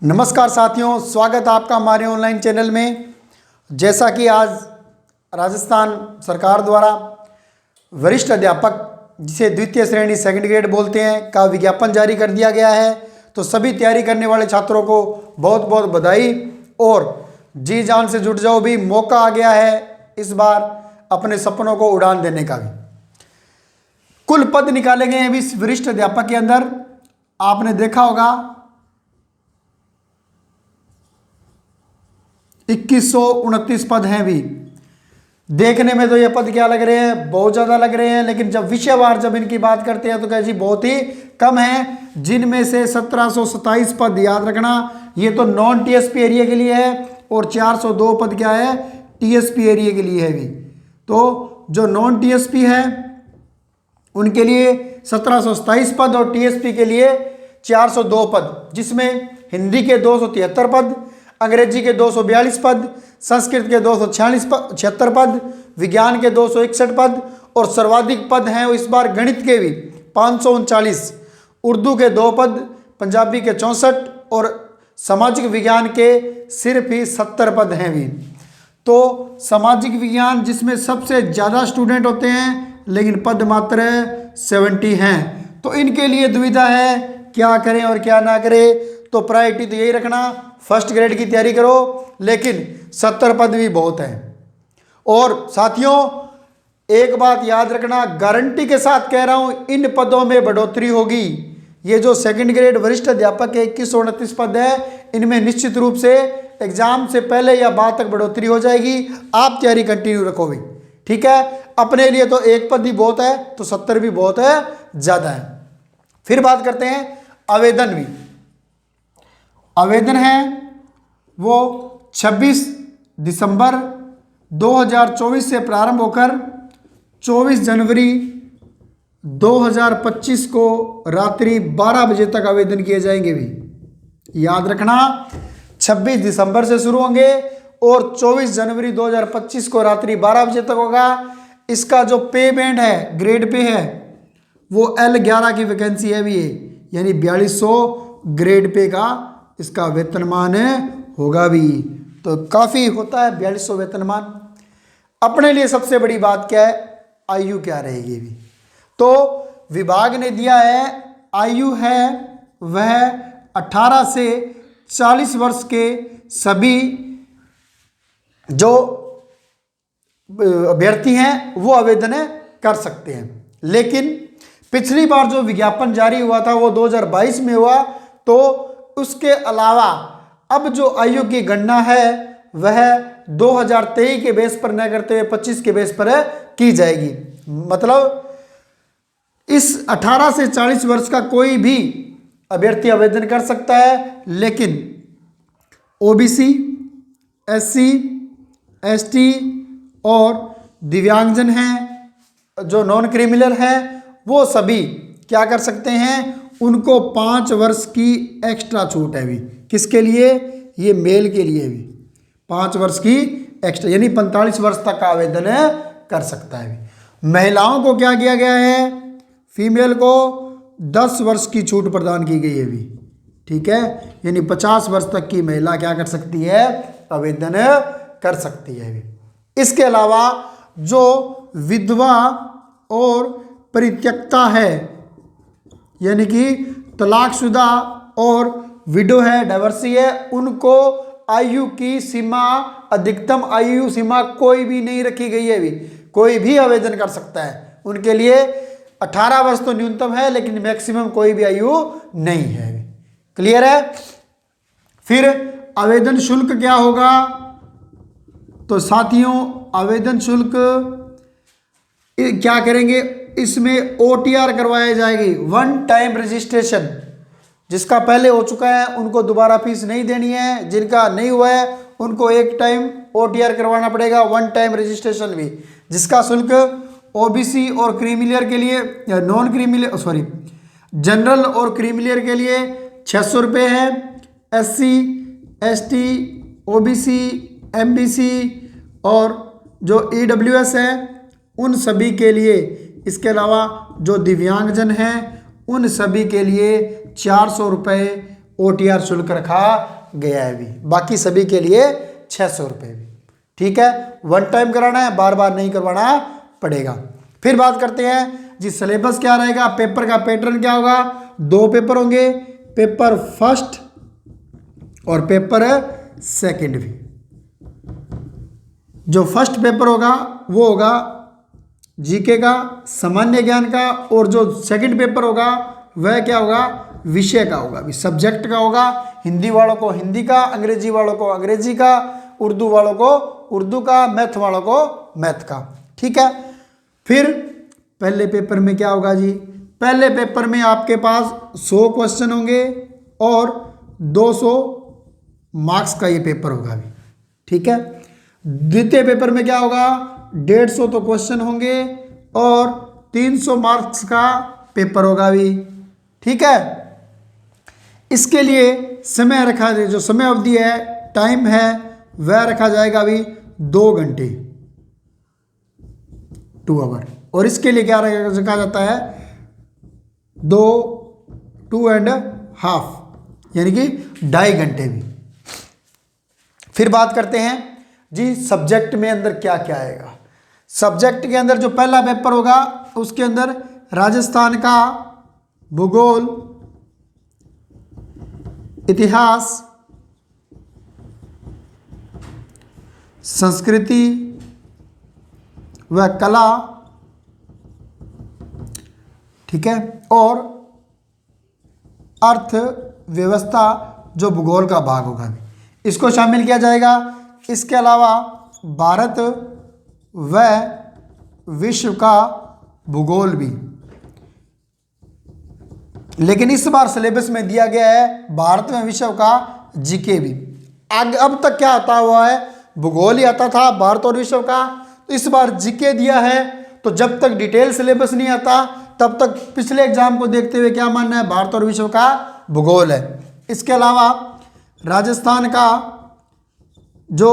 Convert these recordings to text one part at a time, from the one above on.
नमस्कार साथियों, स्वागत है आपका हमारे ऑनलाइन चैनल में। जैसा कि आज राजस्थान सरकार द्वारा वरिष्ठ अध्यापक, जिसे द्वितीय श्रेणी सेकंड ग्रेड बोलते हैं, का विज्ञापन जारी कर दिया गया है। तो सभी तैयारी करने वाले छात्रों को बहुत बहुत बधाई और जी जान से जुट जाओ। भी मौका आ गया है इस बार अपने सपनों को उड़ान देने का भी। कुल पद निकाले गए हैं इस वरिष्ठ अध्यापक के अंदर। आपने देखा होगा 2129 पद हैं। भी देखने में तो ये पद क्या लग रहे हैं, बहुत ज़्यादा लग रहे हैं, लेकिन जब विषयवार जब इनकी बात करते हैं तो क्या जी बहुत ही कम है। जिनमें से 1727 पद, याद रखना, ये तो नॉन टीएसपी एरिया के लिए है और 402 पद क्या है, टीएसपी एरिया के लिए है। भी तो जो नॉन टीएसपी है उनके लिए 1727 पद और टीएसपी के लिए 402 पद, जिसमें हिंदी के 273 पद, अंग्रेजी के 242 पद, संस्कृत के 276 पद, विज्ञान के 261 पद और सर्वाधिक पद हैं इस बार गणित के भी 539, उर्दू के 2 पद, पंजाबी के 64 और सामाजिक विज्ञान के सिर्फ ही 70 पद हैं। भी तो सामाजिक विज्ञान जिसमें सबसे ज़्यादा स्टूडेंट होते हैं, लेकिन पद मात्र 70 हैं। तो इनके लिए दुविधा है क्या करें और क्या ना करें। तो प्रायोरिटी तो यही रखना, फर्स्ट ग्रेड की तैयारी करो, लेकिन 70 पद भी बहुत हैं। और साथियों एक बात याद रखना, गारंटी के साथ कह रहा हूं, इन पदों में बढ़ोतरी होगी। ये जो सेकंड ग्रेड वरिष्ठ अध्यापक के 2129 पद है, इनमें निश्चित रूप से एग्जाम से पहले या बाद तक बढ़ोतरी हो जाएगी। आप तैयारी कंटिन्यू रखोगे, ठीक है। अपने लिए तो एक पद ही बहुत है, तो 70 भी बहुत है, ज़्यादा है। फिर बात करते हैं आवेदन। भी आवेदन है वो 26 दिसंबर 2024 से प्रारंभ होकर 24 जनवरी 2025 को रात्रि 12 बजे तक आवेदन किए जाएंगे। भी याद रखना, 26 दिसंबर से शुरू होंगे और 24 जनवरी 2025 को रात्रि 12 बजे तक होगा। इसका जो पे बैंड है, ग्रेड पे है, वो L11 की वैकेंसी है। भी ये यानी 4200 ग्रेड पे का इसका वेतनमान होगा। भी तो काफ़ी होता है 4200 वेतनमान। अपने लिए सबसे बड़ी बात क्या है, आयु क्या रहेगी। भी तो विभाग ने दिया है, आयु है वह 18 से 40 वर्ष के सभी जो अभ्यर्थी हैं वो आवेदन कर सकते हैं। लेकिन पिछली बार जो विज्ञापन जारी हुआ था वो 2022 में हुआ, तो उसके अलावा अब जो आयु की गणना है वह 2023 के बेस पर न करते हुए 25 के बेस पर की जाएगी। मतलब इस 18 से 40 वर्ष का कोई भी अभ्यर्थी आवेदन कर सकता है, लेकिन ओबीसी, एससी, एसटी और दिव्यांगजन हैं, जो नॉन क्रिमिनल हैं, वो सभी क्या कर सकते हैं, उनको 5 वर्ष की एक्स्ट्रा छूट है। भी किसके लिए, ये मेल के लिए भी 5 वर्ष की एक्स्ट्रा, यानी 45 वर्ष तक का आवेदन कर सकता है। भी महिलाओं को क्या किया गया है, फीमेल को 10 वर्ष की छूट प्रदान की गई है। भी ठीक है, यानी 50 वर्ष तक की महिला क्या कर सकती है, आवेदन कर सकती है। भी इसके अलावा जो विधवा और परित्यक्ता है, यानी कि तलाकशुदा और विडो है, डाइवर्सी है, उनको आयु की सीमा, अधिकतम आयु सीमा कोई भी नहीं रखी गई है। भी कोई भी आवेदन कर सकता है। उनके लिए 18 वर्ष तो न्यूनतम है, लेकिन मैक्सिमम कोई भी आयु नहीं है। क्लियर है। फिर आवेदन शुल्क क्या होगा, तो साथियों आवेदन शुल्क क्या करेंगे, इसमें OTR करवाई जाएगी, वन टाइम रजिस्ट्रेशन। जिसका पहले हो चुका है उनको दोबारा फीस नहीं देनी है, जिनका नहीं हुआ है उनको एक टाइम OTR करवाना पड़ेगा, वन टाइम रजिस्ट्रेशन भी। जिसका शुल्क ओबीसी और क्रीमिलियर के लिए, नॉन क्रीमिलियर सॉरी जनरल और क्रीमिलियर के लिए 600 रुपये है, SC, ST, OBC, MBC और जो EWS है उन सभी के लिए, इसके अलावा जो दिव्यांगजन हैं उन सभी के लिए 400 रुपये OTR शुल्क रखा गया है भी। बाकी सभी के लिए 600 रुपये भी। ठीक है, वन टाइम कराना है, बार बार नहीं करवाना पड़ेगा। फिर बात करते हैं जी सिलेबस क्या रहेगा, पेपर का पैटर्न क्या होगा। 2 पेपर होंगे, पेपर फर्स्ट और पेपर सेकंड भी। जो फर्स्ट पेपर होगा वो होगा जीके का, सामान्य ज्ञान का, और जो सेकंड पेपर होगा वह क्या होगा, विषय का होगा, सब्जेक्ट का होगा। हिंदी वालों को हिंदी का, अंग्रेजी वालों को अंग्रेजी का, उर्दू वालों को उर्दू का, मैथ वालों को मैथ का। ठीक है, फिर पहले पेपर में क्या होगा जी, पहले पेपर में आपके पास 100 क्वेश्चन होंगे और 200 मार्क्स का ये पेपर होगा भी। ठीक है, द्वितीय पेपर में क्या होगा, 150 तो क्वेश्चन होंगे और 300 मार्क्स का पेपर होगा भी। ठीक है, इसके लिए समय रखा जाए, जो समय अवधि है, टाइम है, वह रखा जाएगा भी 2 घंटे, 2 आवर। और इसके लिए क्या रखा जाता है, 2.5 यानी कि 2.5 घंटे भी। फिर बात करते हैं जी सब्जेक्ट में अंदर क्या क्या आएगा। सब्जेक्ट के अंदर जो पहला पेपर होगा उसके अंदर राजस्थान का भूगोल, इतिहास, संस्कृति व कला, ठीक है, और अर्थव्यवस्था जो भूगोल का भाग होगा इसको शामिल किया जाएगा। इसके अलावा भारत व विश्व का भूगोल भी, लेकिन इस बार सिलेबस में दिया गया है भारत में विश्व का जीके भी। अब तक क्या आता हुआ है, भूगोल ही आता था भारत और विश्व का, तो इस बार जीके दिया है। तो जब तक डिटेल सिलेबस नहीं आता तब तक पिछले एग्जाम को देखते हुए क्या मानना है, भारत और विश्व का भूगोल है। इसके अलावा राजस्थान का जो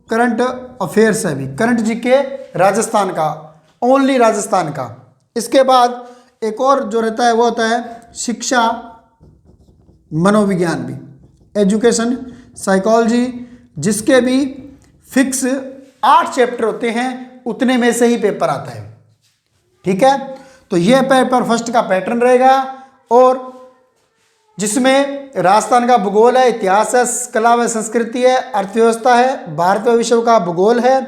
करंट अफेयर्स है भी, करंट जीके राजस्थान का, ओनली राजस्थान का। इसके बाद एक और जो रहता है वो होता है शिक्षा मनोविज्ञान भी, एजुकेशन साइकोलॉजी, जिसके भी फिक्स 8 चैप्टर होते हैं, उतने में से ही पेपर आता है। ठीक है, तो यह पेपर फर्स्ट का पैटर्न रहेगा, और जिसमें राजस्थान का भूगोल है, इतिहास है, कला व संस्कृति है, अर्थव्यवस्था है, भारत व विश्व का भूगोल है,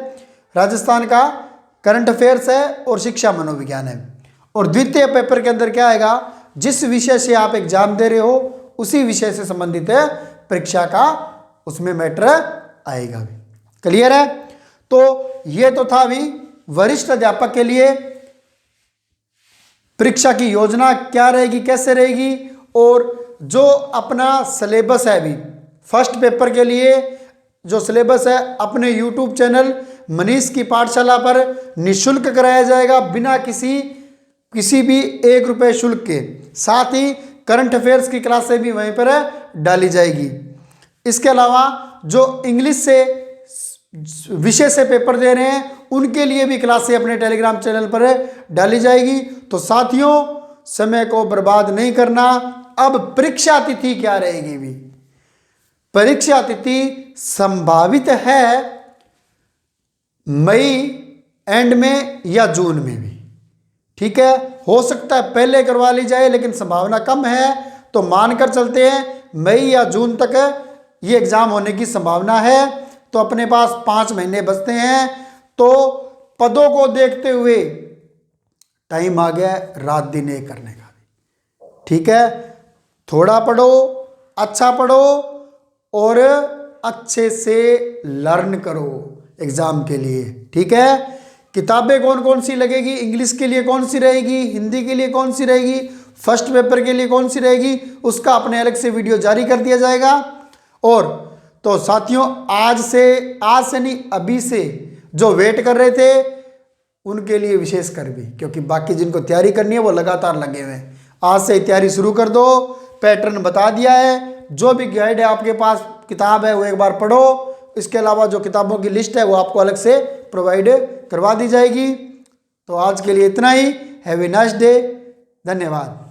राजस्थान का करंट अफेयर्स है और शिक्षा मनोविज्ञान है। और द्वितीय पेपर के अंदर क्या आएगा, जिस विषय से आप एग्जाम दे रहे हो उसी विषय से संबंधित परीक्षा का उसमें मैटर आएगा भी। क्लियर है, तो ये तो था भी वरिष्ठ अध्यापक के लिए परीक्षा की योजना क्या रहेगी, कैसे रहेगी, और जो अपना सिलेबस है अभी फर्स्ट पेपर के लिए जो सिलेबस है अपने यूट्यूब चैनल मनीष की पाठशाला पर निःशुल्क कराया जाएगा, बिना किसी भी 1 रुपये शुल्क के। साथ ही करंट अफेयर्स की क्लासें भी वहीं पर डाली जाएगी। इसके अलावा जो इंग्लिश से विषय से पेपर दे रहे हैं उनके लिए भी क्लासें अपने टेलीग्राम चैनल पर डाली जाएगी। तो साथियों, समय को बर्बाद नहीं करना। अब परीक्षा तिथि क्या रहेगी भी, परीक्षा तिथि संभावित है मई एंड में या जून में भी। ठीक है, हो सकता है पहले करवा ली जाए, लेकिन संभावना कम है, तो मानकर चलते हैं मई या जून तक ये एग्जाम होने की संभावना है। तो अपने पास 5 महीने बचते हैं, तो पदों को देखते हुए टाइम आ गया रात दिन एक करने का। ठीक है, थोड़ा पढ़ो, अच्छा पढ़ो और अच्छे से लर्न करो एग्जाम के लिए। ठीक है, किताबें कौन कौन सी लगेगी, इंग्लिश के लिए कौन सी रहेगी, हिंदी के लिए कौन सी रहेगी, फर्स्ट पेपर के लिए कौन सी रहेगी, उसका अपने अलग से वीडियो जारी कर दिया जाएगा। और तो साथियों, आज से नहीं, अभी से जो वेट कर रहे थे उनके लिए विशेष कर भी, क्योंकि बाकी जिनको तैयारी करनी है वो लगातार लगे हुए हैं। आज से तैयारी शुरू कर दो, पैटर्न बता दिया है, जो भी गाइड है आपके पास किताब है वो एक बार पढ़ो। इसके अलावा जो किताबों की लिस्ट है वो आपको अलग से प्रोवाइड करवा दी जाएगी। तो आज के लिए इतना ही। हैव ए नाइस डे, धन्यवाद।